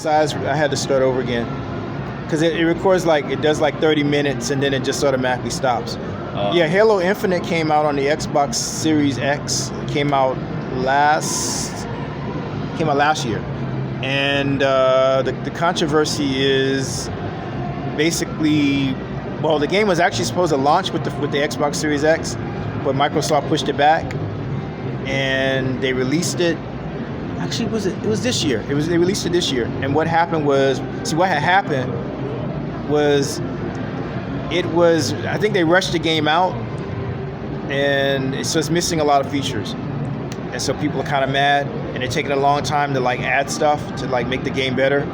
size, I had to start over again. Because it records it does 30 minutes and then it just automatically stops. Yeah, Halo Infinite came out on the Xbox Series X. It came out last year. And the controversy is basically, well, the game was actually supposed to launch with the Xbox Series X, but Microsoft pushed it back, and they released it. Actually, it was this year. They released it this year. And what happened was, what had happened was, I think they rushed the game out, and so it's missing a lot of features. And so people are kind of mad, and they're taking a long time to add stuff to make the game better.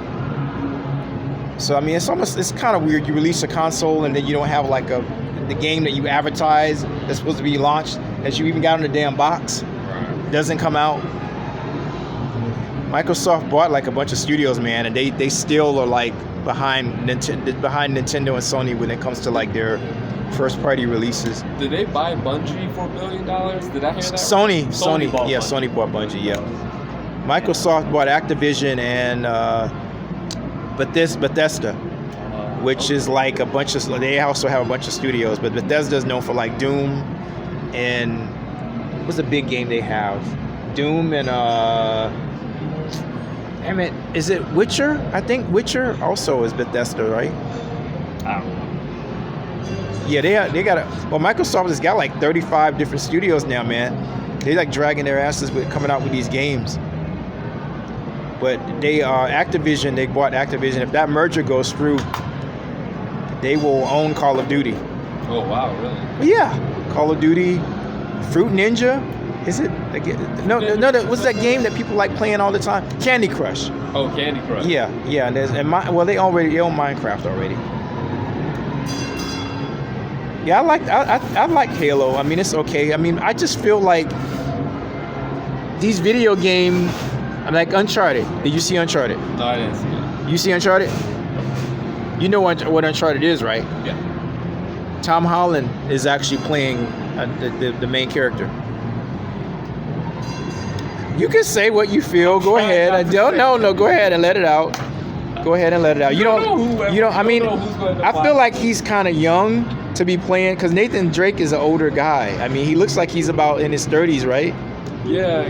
So I mean, it's kind of weird. You release a console and then you don't have the game that you advertise that's supposed to be launched, that you even got in the damn box. Right. Doesn't come out. Microsoft bought a bunch of studios, man, and they still are behind Nintendo and Sony when it comes to their first party releases. Did they buy Bungie for $1 billion? Did I hear that? Sony bought Bungie. Sony bought Bungie. Yeah. Microsoft bought Activision and Bethesda, which is a bunch of. They also have a bunch of studios, but Bethesda's known for Doom and what's the big game they have? Doom and damn it, is it Witcher? I think Witcher also is Bethesda, right? I don't know. Yeah, they got well, Microsoft has got 35 different studios now, man. They dragging their asses with coming out with these games. But they Activision, they bought Activision. If that merger goes through, they will own Call of Duty. Oh wow, really? Yeah, Call of Duty, Fruit Ninja. Is it? No. What's that game that people playing all the time? Candy Crush. Oh, Candy Crush. Yeah. They own Minecraft already. Yeah, I like Halo. I mean, it's okay. I mean, I just feel these video games, Uncharted. Did you see Uncharted? No, I didn't see it. You see Uncharted? You know what Uncharted is, right? Yeah. Tom Holland is actually playing the main character. You can say what you feel. Go ahead. No. Go ahead and let it out. Go ahead and let it out. You don't. I mean, I feel like he's kind of young to be playing, because Nathan Drake is an older guy. I mean, he looks like he's about in his 30s, right? Yeah.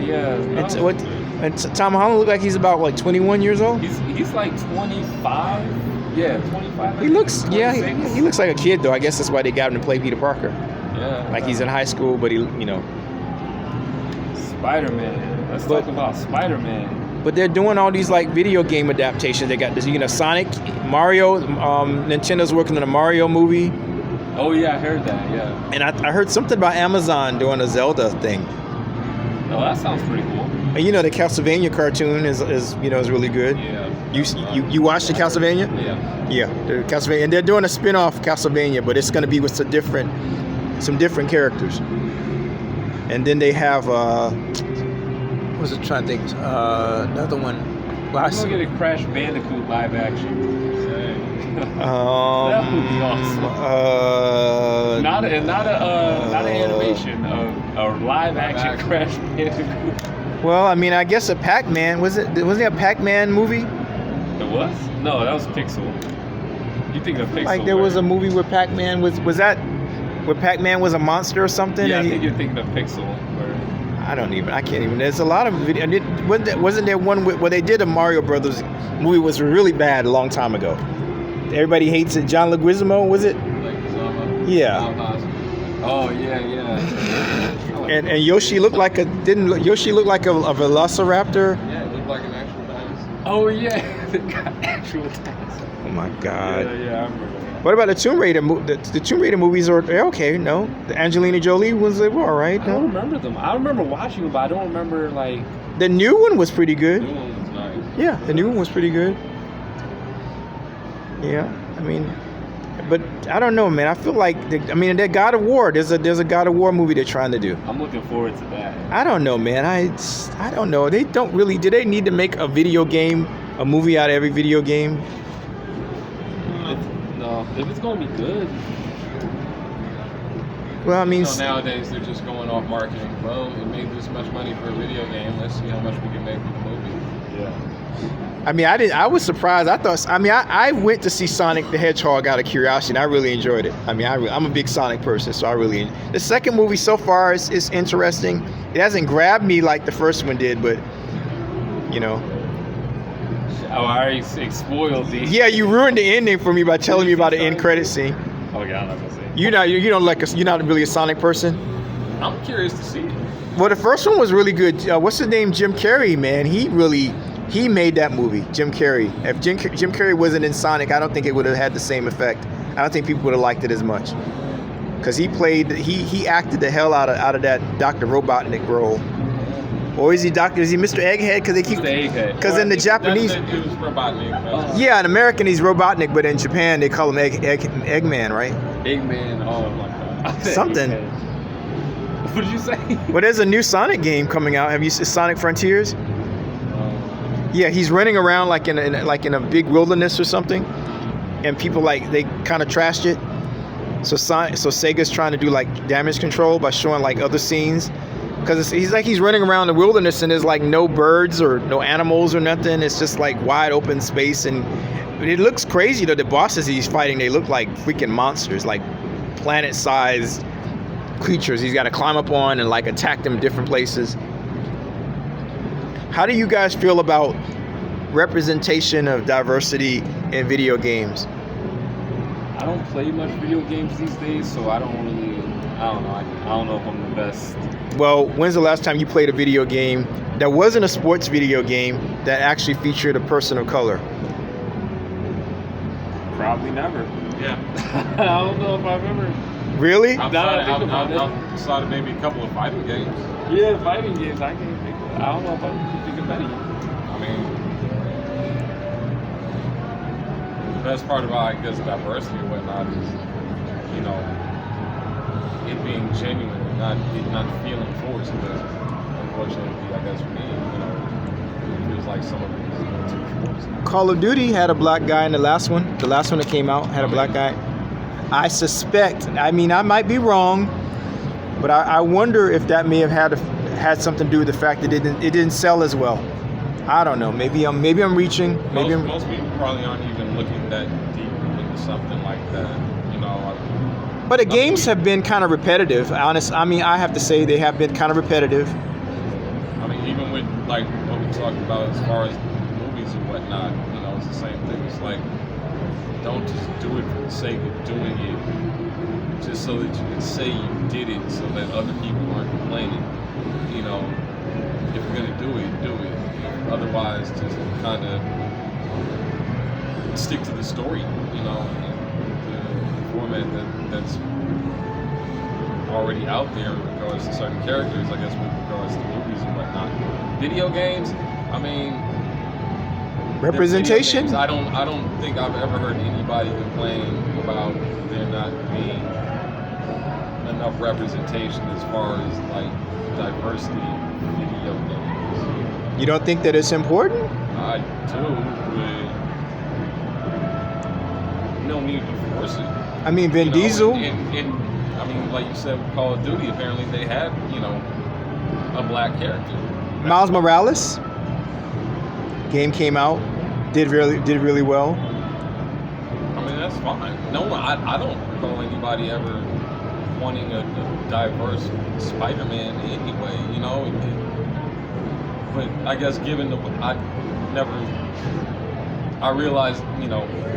And Tom Holland look like he's about 21 years old. He's 25. Yeah, 25. He looks he looks like a kid though. I guess that's why they got him to play Peter Parker. Yeah. He's in high school, but Spider-Man. Let's talk about Spider-Man. But they're doing all these video game adaptations. They got this, Sonic, Mario. Nintendo's working on a Mario movie. Oh yeah, I heard that. Yeah. And I heard something about Amazon doing a Zelda thing. Oh, that sounds pretty cool. And the Castlevania cartoon is really good. Yeah. You watched the Castlevania? Yeah. Yeah, the Castlevania, and they're doing a spin-off Castlevania, but it's going to be with some different characters. And then they have what was it? Trying to think. Another one. Well, I'm gonna get a Crash Bandicoot live action. That would be awesome. Not an animation, a live action Crash Bandicoot. Well, I mean, I guess a Pac-Man wasn't there a Pac-Man movie? It was? No, that was Pixel. You think of Pixel? There was a movie where Pac-Man was that where Pac-Man was a monster or something? Yeah, I think you're thinking of Pixel. I can't even. There's a lot of video. Wasn't there one where they did a Mario Brothers movie? Was really bad a long time ago. Everybody hates it. John Leguizamo, was it? Yeah. Oh yeah. And Yoshi looked like Yoshi look like a velociraptor? Yeah, it looked like an actual dinosaur. Oh yeah, they got actual dinosaurs. Oh my God. Yeah, I remember that. What about the Tomb Raider? The Tomb Raider movies are okay. No, the Angelina Jolie ones, they were all right. I don't remember them. I remember watching them, but I don't remember The new one was pretty good. The new one was nice. Yeah, the new one was pretty good. Yeah, I mean, but I don't know, man. I feel like that God of War. There's a God of War movie they're trying to do. I'm looking forward to that. I don't know, man. I don't know. They don't really. Do they need to make a movie out of every video game? No, if it's gonna be good. Well, I mean, nowadays they're just going off marketing. Well, we made this much money for a video game. Let's see how much we can make with a movie. Yeah. I mean, I was surprised. I went to see Sonic the Hedgehog out of curiosity, and I really enjoyed it. I mean, I'm a big Sonic person, so the second movie so far is interesting. It hasn't grabbed me like the first one did, but you know. Oh, I already spoiled the. Yeah, you ruined the ending for me by telling me about the end credit scene. Oh yeah, I'm not gonna say. You're not really a Sonic person. I'm curious to see it. Well, the first one was really good. What's his name? Jim Carrey, man. He made that movie, Jim Carrey. If Jim Carrey wasn't in Sonic, I don't think it would have had the same effect. I don't think people would have liked it as much. Because he acted the hell out of that Dr. Robotnik role. Or is he Mr. Egghead? Because they keep, because in the Japanese, It was Robotnik. yeah, in American he's Robotnik, but in Japan they call him Eggman, right? Eggman. Oh my god. Something. What did you say? Well, there's a new Sonic game coming out. Have you seen Sonic Frontiers? Yeah, he's running around like in a big wilderness or something, and people they kind of trashed it. So Sega's trying to do like damage control by showing like other scenes, because he's running around the wilderness and there's like no birds or no animals or nothing. It's just like wide open space, and it looks crazy though. The bosses he's fighting, they look like freaking monsters, like planet-sized creatures he's got to climb up on and like attack them in different places. How do you guys feel about representation of diversity in video games? I don't play much video games these days, so I don't know. I don't know if I'm the best. Well, when's the last time you played a video game that wasn't a sports video game that actually featured a person of color? Probably never. Yeah. I don't know if I've ever. Really? Outside of maybe a couple of fighting games. Yeah, fighting games. I can't think. I don't know if I can think of any. I mean, the best part about, I guess, diversity and whatnot is, it being genuine and not feeling forced. Because unfortunately, I guess for me, it feels like some of it is a little too forced. Call of Duty had a black guy in the last one. The last one that came out had a black guy. I suspect. I mean, I might be wrong, but I wonder if that may have had something to do with the fact that it didn't sell as well. I don't know. Maybe I'm reaching. Most people probably aren't even looking that deep into something like that. But the games have been kind of repetitive. I have to say they have been kind of repetitive. I mean, even with like what we talked about as far as movies and whatnot, it's the same thing. It's like, don't just do it for the sake of doing it, just so that you can say you did it, so that other people aren't complaining. If you're gonna do it, do it. Otherwise, just kind of stick to the story, and the format that's already out there in regards to certain characters. I guess with regards to movies and whatnot. Video games, I mean, representation. Games, I don't think I've ever heard anybody complain about there not being enough representation as far as like diversity in video games. You don't think that it's important? I do, but no need to force it. I mean, Vin Diesel. And I mean, like you said, with Call of Duty, apparently they had a black character. Miles Morales. Game came out, did really well. I mean, that's fine. No one, I don't recall anybody ever wanting a diverse Spider-Man anyway. But I guess I realized,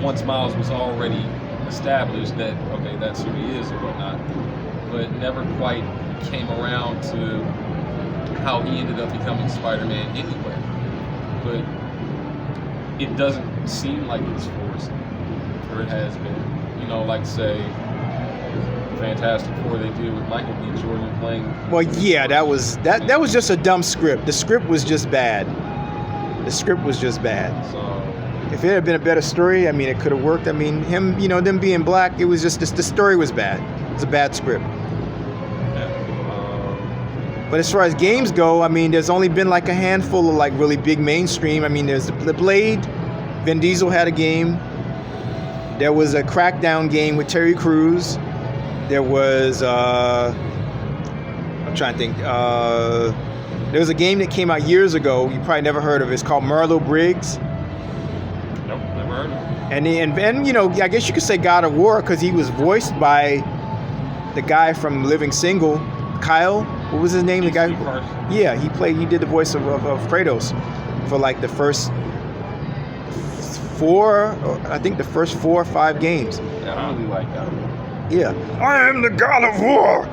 once Miles was already established that, okay, that's who he is or whatnot, but never quite came around to how he ended up becoming Spider-Man anyway. But it doesn't seem like it's forced, or it has been. Like say, Fantastic Four they did with Michael B. Jordan playing. Well, yeah, that was just a dumb script. The script was just bad. So if it had been a better story, I mean, it could have worked. I mean, them being black, it was just the story was bad. It was a bad script. But as far as games go, I mean, there's only been like a handful of like really big mainstream. I mean, there's the Blade. Vin Diesel had a game. There was a Crackdown game with Terry Crews. There was I'm trying to think. There was a game that came out years ago. You probably never heard of it. It's called Merlo Briggs. Nope, never heard of it. And you know, I guess you could say God of War because he was voiced by the guy from Living Single, Kyle. What was his name? The guy. Yeah, he did the voice of Kratos for like the first four or 5 games. Yeah, I really like God of War. Yeah. I am the God of War.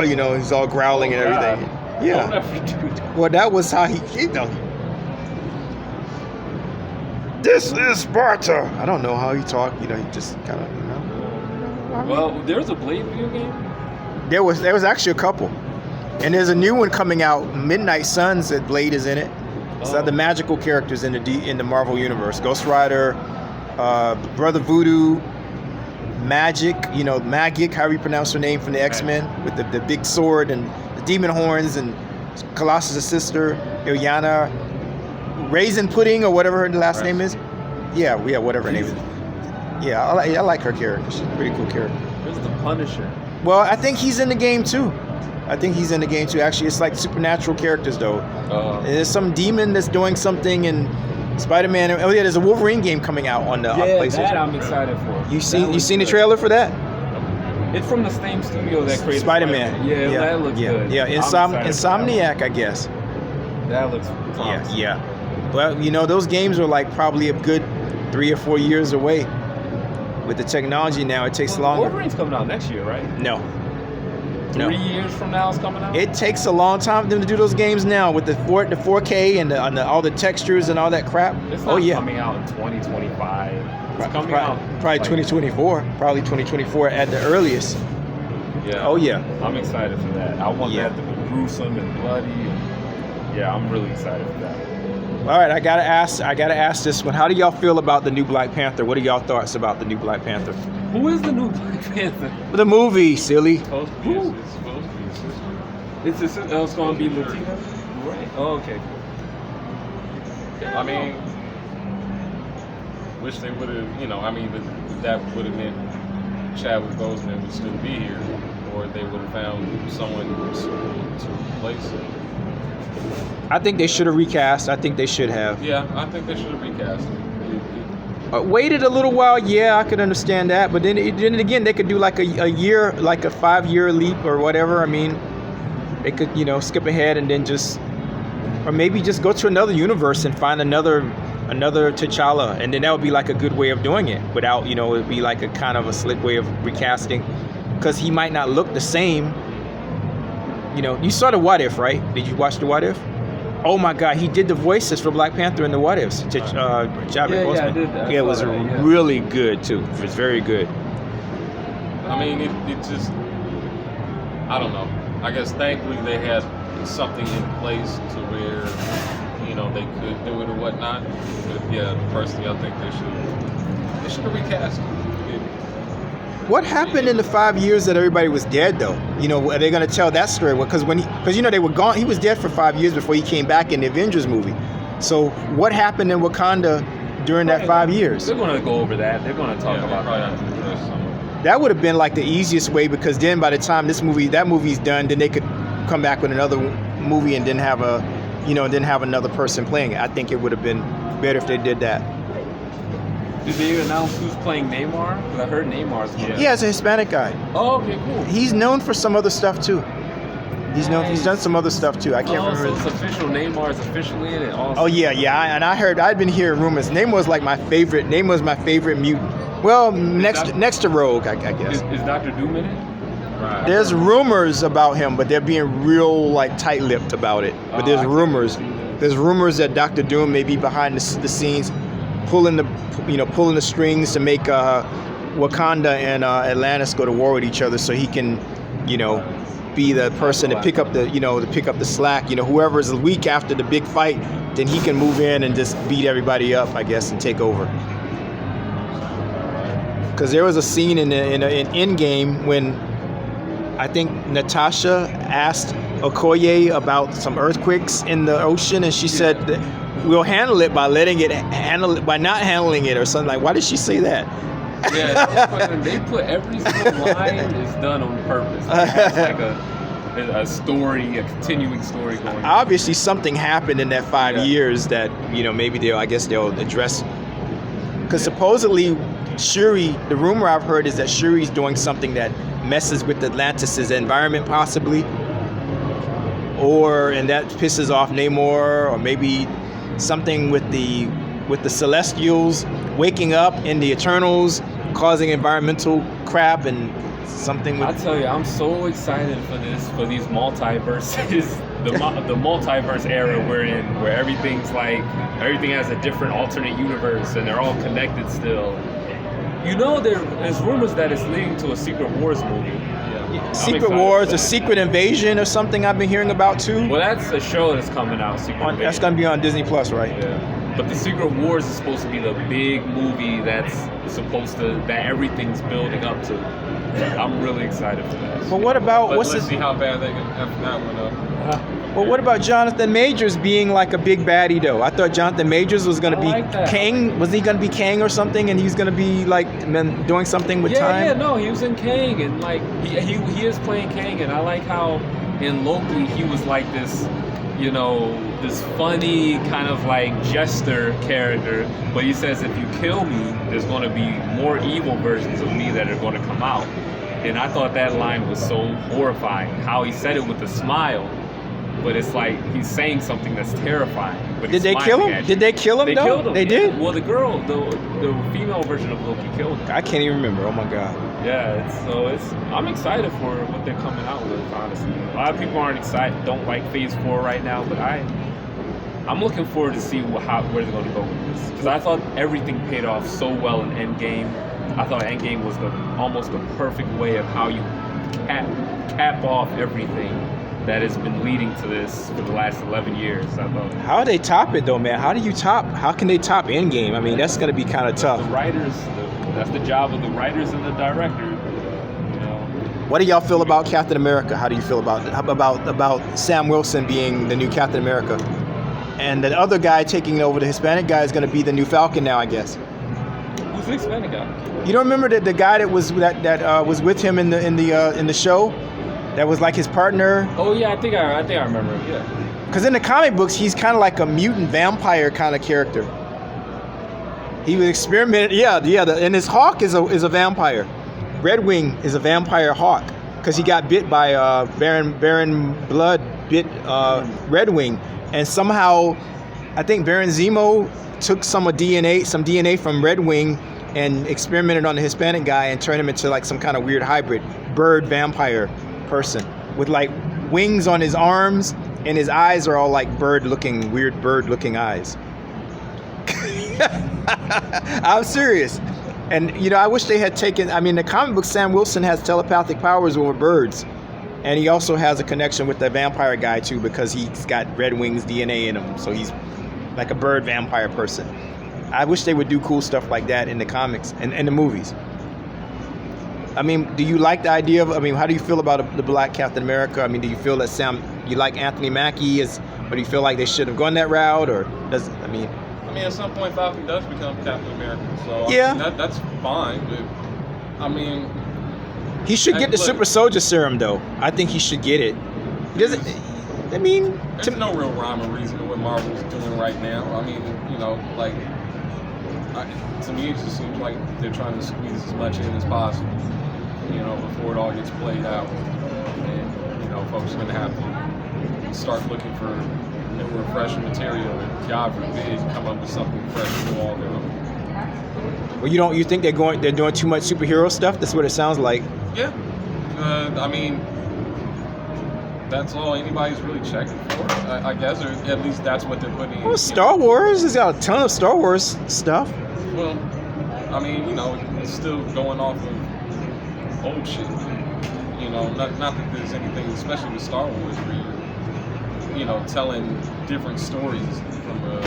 You know, he's all growling and everything. Yeah. Don't ever do that. Well, that was how he, you know. This is Sparta. I don't know how he talked. You know, he just kind of, you know. Well, there's a Blade video game. There was actually a couple, and there's a new one coming out. Midnight Suns that Blade is in it. It's the magical characters in the Marvel universe. Ghost Rider, Brother Voodoo, Magic. You know, Magic, however you pronounce her name from the X-Men, with the big sword and the demon horns, and Colossus' sister, Ilyana, Raisin Pudding or whatever her last name is. Yeah, whatever her name is. Yeah, I like her character. She's a pretty cool character. There's the Punisher. Well, I think he's in the game too. Actually, it's like supernatural characters though. There's some demon that's doing something, and Spider-Man. Oh yeah, there's a Wolverine game coming out on the PlayStation. That I'm excited for. You seen the trailer for that? It's from the same studio that created Spider-Man. Yeah, that looks good. Yeah, Insomniac, I guess. That looks promising. Yeah. Well, you know, those games are like probably a good 3 or 4 years away. With the technology now, it takes longer. Wolverine's coming out next year, right? No. 3 years from now it's coming out? It takes a long time for them to do those games now with the 4K and all the textures and all that crap. It's not coming out in 2025. It's coming out probably 2024. Probably 2024 at the earliest. Yeah. Oh yeah. I'm excited for that. I want that to be gruesome and bloody. Yeah, I'm really excited for that. All right, I gotta ask this one. How do y'all feel about the new Black Panther? What are y'all thoughts about the new Black Panther? Who is the new Black Panther? The movie, silly. It's supposed to be his sister. It's going to be Latina? Right. Oh, okay. I mean, wish they would have, you know, I mean, that would have meant Chadwick Boseman would still be here, or they would have found someone to replace it. I think they should have recast. I think they should have. Yeah, I think they should have recast it. Waited a little while, yeah, I could understand that. But then again, they could do like a year, like a 5-year leap or whatever. I mean, they could, you know, skip ahead and then just, or maybe just go to another universe and find another T'Challa, and then that would be like a good way of doing it. Without, you know, it'd be like a kind of a slick way of recasting, because he might not look the same. You know, you saw the What If, right? Did you watch the What If? Oh my God, he did the voices for Black Panther in the What Ifs. Chadwick Boseman. Yeah, I did that. Yeah, it was really good too. It was very good. I mean, it just, I don't know. I guess thankfully they had something in place to where, you know, they could do it or whatnot. But yeah, personally, I think they should have recast it. What happened in the 5 years that everybody was dead, though? You know, are they going to tell that story? Because you know, they were gone. He was dead for 5 years before he came back in the Avengers movie. So what happened in Wakanda during that 5 years? They're going to go over that. They're going to talk about that. That would have been like the easiest way, because then by the time that movie's done, then they could come back with another movie and then have another person playing it. I think it would have been better if they did that. Did they announce who's playing Neymar? Because I heard Neymar's playing. Yeah, it's a Hispanic guy. Oh, okay, cool. He's known for some other stuff too. He's done some other stuff too. I can't remember. So it's official. Neymar's officially in it. Awesome. Oh yeah. And I'd been hearing rumors. Neymar's like my favorite. Neymar's my favorite mutant. Well, next to Rogue, I guess. Is Dr. Doom in it? Right. There's rumors about him, but they're being real like tight-lipped about it. But there's rumors. There's rumors that Dr. Doom may be behind the scenes, pulling the strings to make Wakanda and Atlantis go to war with each other, so he can, you know, be the person to pick up the slack. You know, whoever is weak after the big fight, then he can move in and just beat everybody up, I guess, and take over. Because there was a scene in Endgame when I think Natasha asked Okoye about some earthquakes in the ocean, and she said, "We'll handle it by by not handling it," or something like. Why did she say that? Yeah, they put every single line is done on purpose. Like a story, a continuing story going. Obviously, something happened in that 5 Yeah. years that maybe they'll address. Because supposedly Shuri, the rumor I've heard is that Shuri's doing something that messes with Atlantis' environment, possibly, and that pisses off Namor, or maybe something with the Celestials waking up in the Eternals, causing environmental crap, and something with. I'll tell you, I'm so excited for these multiverses. The multiverse era we're in, where everything has a different alternate universe and they're all connected still. There's rumors that it's leading to a Secret Wars movie. Yeah. Secret Wars, a Secret Invasion, or something I've been hearing about too. Well, that's a show that's coming out. That's going to be on Disney Plus, right? Yeah. But the Secret Wars is supposed to be the big movie that everything's building up to. I'm really excited for that. But what about Let's see how bad they can F that one up. Well, what about Jonathan Majors being like a big baddie, though? I thought Jonathan Majors was going to be like that. Kang. Was he going to be Kang or something? And he's going to be like doing something with time? Yeah, no, he was in Kang, and like he is playing Kang, and I like how in Loki he was like this, this funny kind of like jester character. But he says, if you kill me, there's going to be more evil versions of me that are going to come out. And I thought that line was so horrifying. How he said it with a smile. But it's like he's saying something that's terrifying. But Did they kill him? Did they kill him? They though? killed him. They did? Well, the girl, the female version of Loki killed him. I can't even remember. Oh my God. Yeah, I'm excied for what they're coming out with, honestly. A lot of people aren't excited, don't like Phase 4 right now, but I'm looking forward to see where they're going to go with this. Because I thought everything paid off so well in Endgame. I thought Endgame was almost the perfect way of how you cap off everything that has been leading to this for the last 11 years. I thought. How do they top it, though, man? How can they top Endgame? I mean, that's going to be kind of tough. The writers, that's the job of the writers and the director. What do y'all feel about Captain America? How do you feel about Sam Wilson being the new Captain America? And the other guy taking over, the Hispanic guy, is going to be the new Falcon now, I guess. Who's the Hispanic guy? You don't remember the guy that was was with him in the show? That was like his partner. Oh yeah, I think I remember him. Yeah. Because in the comic books, he's kind of like a mutant vampire kind of character. He was experimenting. Yeah. And his hawk is a vampire. Red Wing is a vampire hawk because he got bit by Baron Blood bit Red Wing, and somehow I think Baron Zemo took some DNA from Red Wing and experimented on the Hispanic guy and turned him into like some kind of weird hybrid bird vampire person with like wings on his arms, and his eyes are all like weird bird looking eyes. I'm serious. And I wish they had taken, the comic book, Sam Wilson has telepathic powers over birds, and he also has a connection with the vampire guy too, because he's got Red Wing's DNA in him, so he's like a bird vampire person. I wish they would do cool stuff like that in the comics and the movies. Do you like the idea of, how do you feel about the Black Captain America? Do you feel that you like Anthony Mackie, or do you feel like they should have gone that route, or at some point Falcon does become Captain America, so yeah, that's fine. But he should get the super soldier serum, though. I think he should get it. He doesn't. There's no real rhyme or reason to what Marvel's doing right now. To me, it just seems like they're trying to squeeze as much in as possible, before it all gets played out. And, folks are going to have to start looking for refreshing material, and God forbid come up with something fresh to all their own. Well, you think they're doing too much superhero stuff? That's what it sounds like. Yeah. That's all anybody's really checking for, I guess, or at least that's what they're putting in. Well, Star Wars has got a ton of Star Wars stuff. Well, it's still going off of old shit. Not that there's anything, especially with Star Wars, where you're, telling different stories from the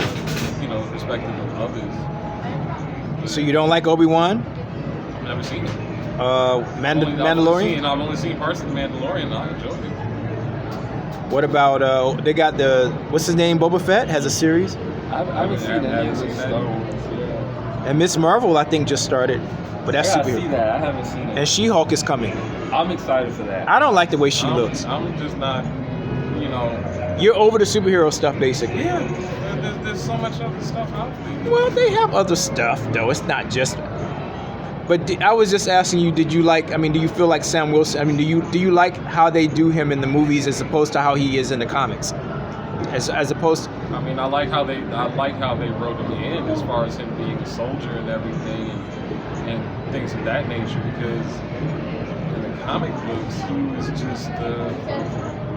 perspective of others. So you don't like Obi-Wan? I've never seen it. Mandalorian? I've only seen parts of the Mandalorian, and I enjoyed it. What about they got what's his name? Boba Fett has a series. I haven't seen any of those Star Wars. And Miss Marvel, I think, just started. But that's I gotta superhero. see that. I haven't seen it. And She-Hulk is coming. I'm excited for that. I don't like the way she looks. I'm just not, you know. You're over the superhero stuff, basically. Yeah, there's so much other stuff out there. Well, they have other stuff, though. It's not just. But I was just asking you, did you like? I mean, do you feel like Sam Wilson? I mean, do you like how they do him in the movies as opposed to how he is in the comics? As opposed. I mean, I like how they wrote him in as far as him being a soldier and everything and things of that nature, because in the comic books he was just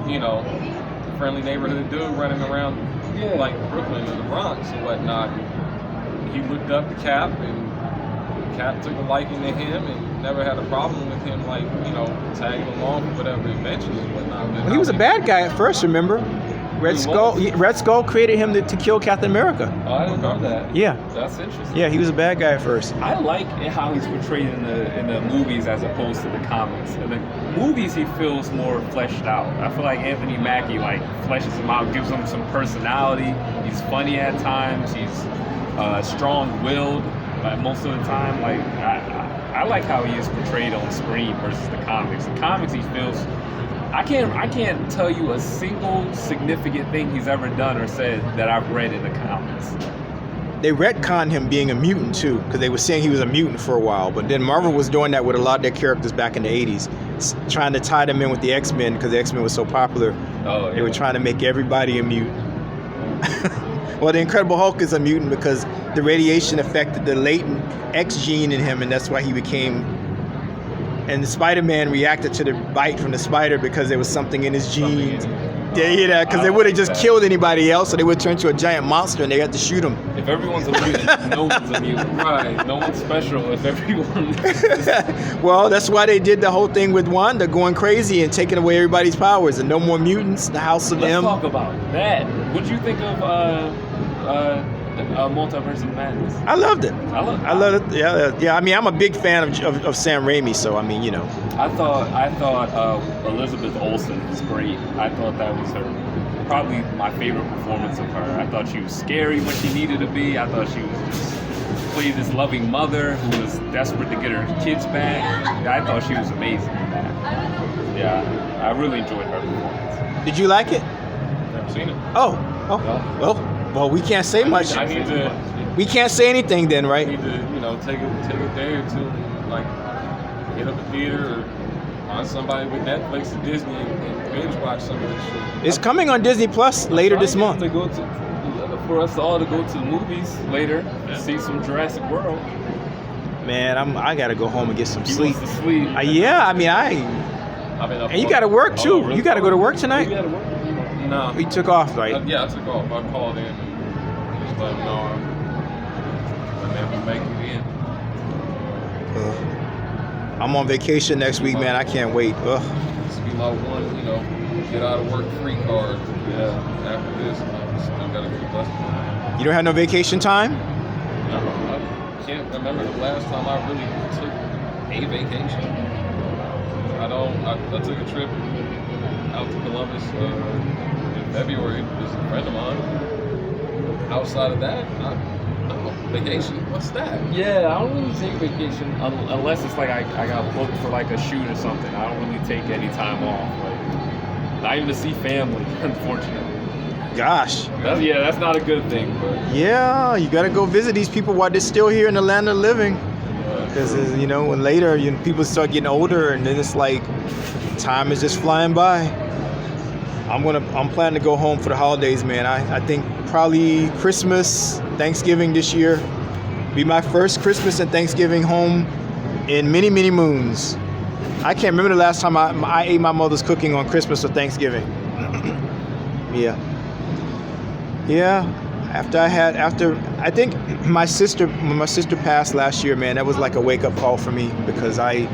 you know, friendly neighborhood dude running around like Brooklyn or the Bronx and whatnot. He looked up to Cap, and Cap took a liking to him and never had a problem with him, like, you know, tagging along with whatever adventures and whatnot. Well, he was a bad guy at first, remember? Red Skull created him to kill Captain America. Oh, I didn't know that. Yeah. That's interesting. Yeah, he was a bad guy at first. I like how he's portrayed in the movies as opposed to the comics. In the movies, he feels more fleshed out. I feel like Anthony Mackie like fleshes him out, gives him some personality. He's funny at times. He's strong-willed most of the time. Like I like how he is portrayed on screen versus the comics. The comics, he feels. I can't tell you a single significant thing he's ever done or said that I've read in the comics. They retconned him being a mutant too, because they were saying he was a mutant for a while. But then Marvel was doing that with a lot of their characters back in the 80s, trying to tie them in with the X-Men because the X-Men was so popular. Oh, yeah. They were trying to make everybody a mutant. Well, the Incredible Hulk is a mutant because the radiation affected the latent X gene in him, and that's why he became. And the Spider-Man reacted to the bite from the spider because there was something in his genes. Yeah, you know, because they would have just killed anybody else, so they would turn into a giant monster, and they had to shoot him. If everyone's a mutant, no one's a mutant. Right. No one's special if everyone. Well, that's why they did the whole thing with Wanda going crazy and taking away everybody's powers, and no more mutants. The House of M. Let's talk about that. What'd you think of Multiverse of Madness? I loved it. I love it. Yeah. I mean, I'm a big fan of Sam Raimi, so I mean, you know. I thought Elizabeth Olsen was great. I thought that was her probably my favorite performance of her. I thought she was scary when she needed to be. I thought she was just played this loving mother who was desperate to get her kids back. I thought she was amazing in that. Yeah, I really enjoyed her performance. Did you like it? Never seen it. Oh. Well, we can't say much. I need to. We can't say anything then, I right? need to, you know, take a day or two, and, like, hit up a theater or find somebody with Netflix or Disney and binge watch some of this shit. It's coming on Disney Plus later this month. For us all to go to the movies later, see some Jurassic World. Man, I gotta go home and get some He sleep. wants to sleep. Yeah, I mean, and you gotta work too. really? You gotta go to work tonight. You gotta work. No. You took off, right? Yeah, I took off. I called in and just let them know I'm never make it in. I'm on vacation next week, man. I can't wait. Ugh. This will be my one, you know, get out of work free card. Yeah. After this, I still gotta get busted. You don't have no vacation time? No, I can't remember the last time I really took a vacation. I took a trip out to Columbus in February to visit a friend of mine. Outside of that, no vacation. What's that? Yeah, I don't really take vacation unless it's like I got booked for like a shoot or something. I don't really take any time off. Like, not even to see family, unfortunately. Gosh. That's not a good thing. But Yeah, you gotta go visit these people while they're still here in the land of living. Because, you know, when later people start getting older, and then it's like time is just flying by. I'm planning to go home for the holidays, man. I think probably Christmas, Thanksgiving this year be my first Christmas and Thanksgiving home in many, many moons. I can't remember the last time I ate my mother's cooking on Christmas or Thanksgiving. Yeah. After I think when my sister passed last year, man, that was like a wake up call for me, because I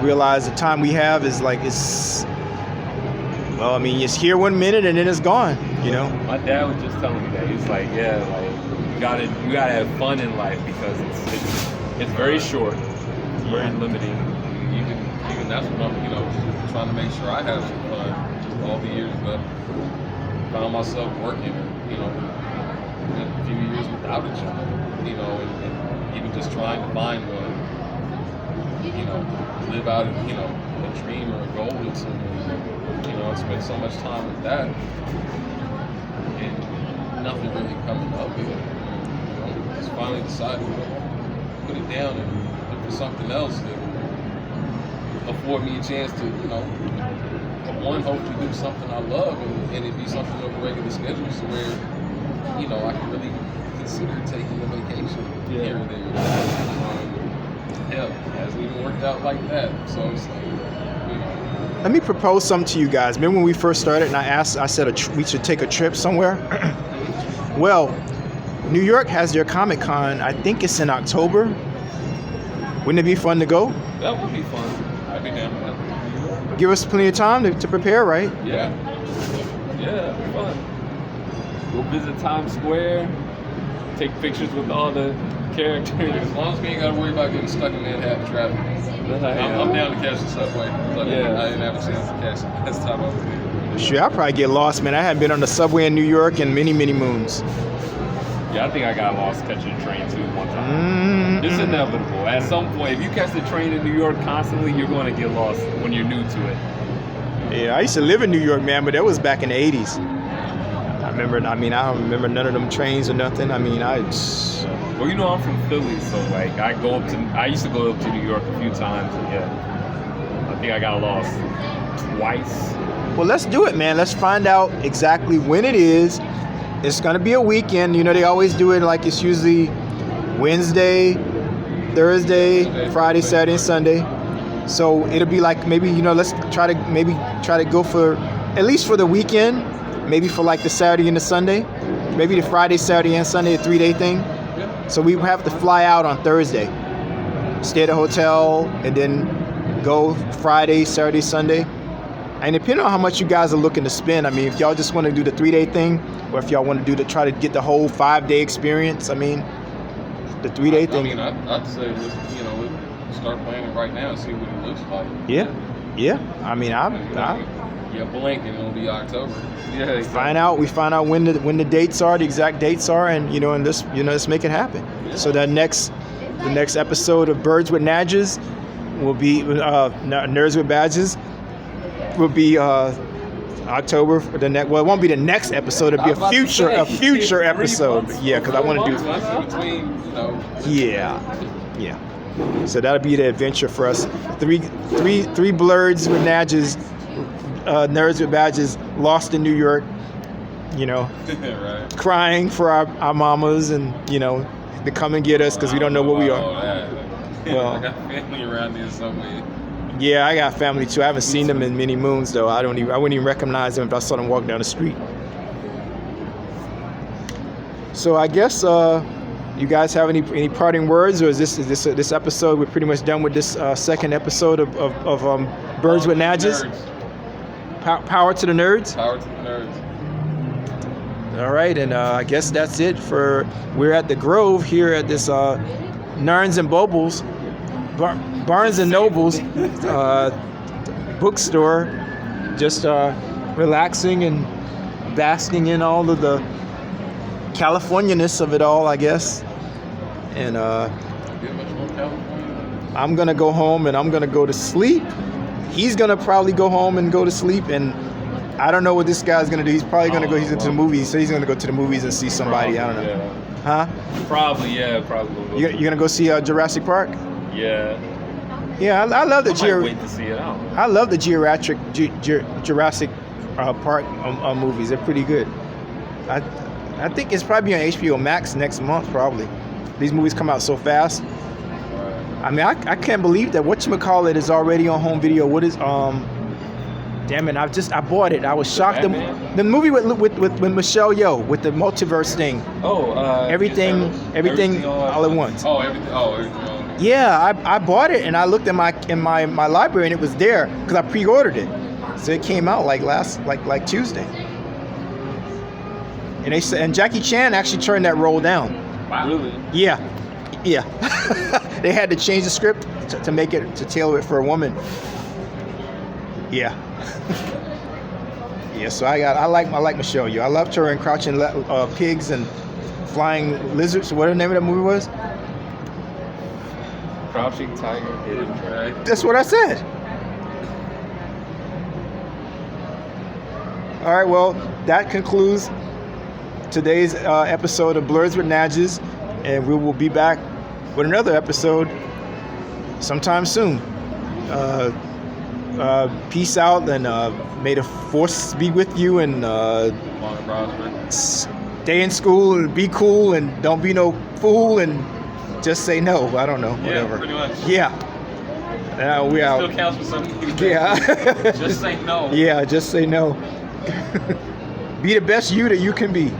realized the time we have is like, it's here 1 minute and then it's gone, you know? my dad was just telling me that. He's like, you gotta have fun in life, because it's very short. It's very limiting. Even that's what I'm, you know, trying to make sure I have some fun. Just all the years that I found myself working, you know, a few years without a job, you know, and even just trying to find one, live out, a dream or a goal with someone, I spent so much time with that, and nothing really coming up with it. Just finally decided to put it down and look for something else that would afford me a chance to, hopefully do something I love, and it be something on a regular schedule, so where, I can really consider taking a vacation here or there. Hell, it hasn't even worked out like that, so it's like, Let me propose something to you guys. Remember when we first started and I said we should take a trip somewhere? Well, New York has their Comic-Con. I think it's in October. Wouldn't it be fun to go? That would be fun. I'd be down with that. Give us plenty of time to prepare, right? Yeah, it'd be fun. We'll visit Times Square, take pictures with all the characters. As long as we ain't got to worry about getting stuck in Manhattan traffic. I'm down to catch the subway. But I didn't have a chance to catch it last time I was there. Sure, I'll probably get lost, man. I haven't been on the subway in New York in many, many moons. Yeah, I think I got lost catching a train too one time. It's inevitable. At some point, if you catch the train in New York constantly, you're going to get lost when you're new to it. Yeah, I used to live in New York, man, but that was back in the 80s. I don't remember none of them trains or nothing. Well, I'm from Philly, so I used to go up to New York a few times, and I think I got lost twice. Well, let's do it, man. Let's find out exactly when it is. It's going to be a weekend. They always do it like it's usually Wednesday, Thursday, Friday, Saturday, and Sunday. So it'll be like maybe, let's try to go for, at least for the weekend, maybe for like the Saturday and the Sunday, maybe the Friday, Saturday, and Sunday, a 3-day thing. So we have to fly out on Thursday, stay at a hotel, and then go Friday, Saturday, Sunday. And depending on how much you guys are looking to spend, if y'all just want to do the 3-day thing, or if y'all want to try to get the whole 5-day experience, the 3-day thing. I'd say let's start planning right now and see what it looks like. Yeah. Blink and it'll be October. Yeah, exactly. We find out when the dates are, the exact dates are, and let's make it happen. Yeah. So the next episode of Birds with Nadges will be Nerds with Badges. Will be October. It won't be the next episode. It'll be a future episode. Yeah, because I want to do. Yeah. So that'll be the adventure for us. Three blurs with Nadges, Nerds with Badges, lost in New York. Right. Crying for our mamas and to come and get us because we don't know where we are. Well, I got family around here somewhere. Yeah, I got family too. I haven't seen them in many moons though. I wouldn't even recognize them if I saw them walk down the street. So I guess you guys have any parting words, or is this episode? We're pretty much done with this second episode of Birds with Nadges. Power to the nerds. Power to the nerds. All right, and I guess that's it we're at the Grove here at this Narns and Bubbles. Barnes and Nobles bookstore, just relaxing and basking in all of the California-ness of it all, I guess. And I'm gonna go home and I'm gonna go to sleep. He's gonna probably go home and go to sleep, and I don't know what this guy's gonna do. He's probably gonna go. He's into the movies, so he's gonna go to the movies and see somebody. I don't know. Yeah. Huh? Probably. You're gonna go see Jurassic Park? Yeah. Yeah, I love the wait to see it out. I love the Jurassic Park movies. They're pretty good. I think it's probably on HBO Max next month. Probably. These movies come out so fast. I can't believe that whatchamacallit is already on home video. What is Damn it! I bought it. I was shocked. The movie with Michelle Yeoh with the multiverse thing. Everything all at once. Everything. Yeah, I bought it and I looked in my library and it was there because I pre-ordered it. So it came out like Tuesday. And Jackie Chan actually turned that role down. Wow. Really? Yeah. They had to change the script to make it to tailor it for a woman. Yeah. Yeah. So I like Michelle Yeoh. I loved her in Crouching Pigs and Flying Lizards. What the name of that movie was? Crouching Tiger, Hidden Dragon. That's what I said. All right, well, that concludes today's episode of Blurs with Nadges, and we will be back with another episode sometime soon. Peace out, and may the force be with you, and stay in school and be cool, and don't be no fool, and just say no. I don't know, whatever. Yeah, pretty much. Yeah. We out. Still counts for something. Yeah. Just say no. Yeah, just say no. Be the best you that you can be.